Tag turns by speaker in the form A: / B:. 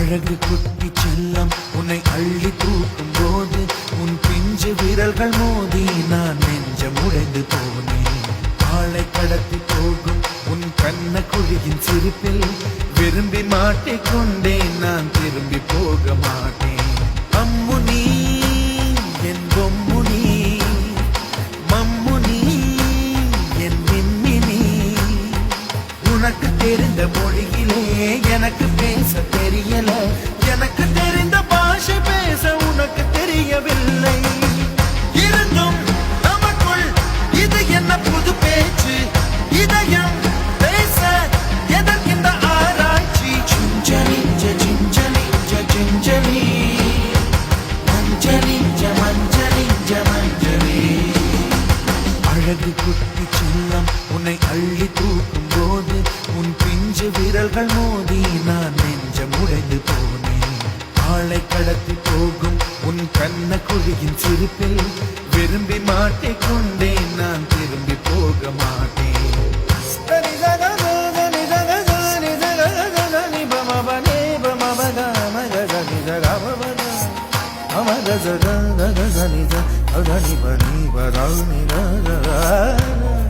A: அழகு குட்டி செல்லம் உன்னை அள்ளி தூக்கும் போது உன் பிஞ்சு விரல்கள் மோதி நான் நெஞ்சம் உடைந்து போனேன். ஆளை கடத்தி போகும் உன் கண்ண குழியின் சிரிப்பில் விரும்பி மாட்டிக்கொண்டேன். நான் திரும்பி போக மாட்டேன். அம்மு நீ என் பொம்மு நீ, மம்மு நீ என் மின்மினி. உனக்கு தெரிந்த மொழியிலே எனக்கு பேச தெரியல, எனக்கு தெரிந்த பாஷை பேச உனக்கு தெரியவில்லை. இருந்தும் நமக்குள் இது என்ன புது பேச்சு, இதயம் பேச எதற்கின்ற ஆராய்ச்சி. Gingelly gingelly gingelly மஞ்சளி மஞ்சளி மஞ்சளி. அழகு குட்டி செல்லம் உன்னை அள்ளி தூக்கும் போது உன் பிஞ்சு விரல்கள் மோதி நான் நெஞ்சம் உடைந்து போனேன். ஆளை கடத்தி போகும் உன் கண்ண குழியின் சிரிப்பில் விரும்பி மாட்டிக்கொண்டேன். நான் திரும்பி போக மாட்டேன்.
B: Ama da da da da da da da da da da da da da da da da da da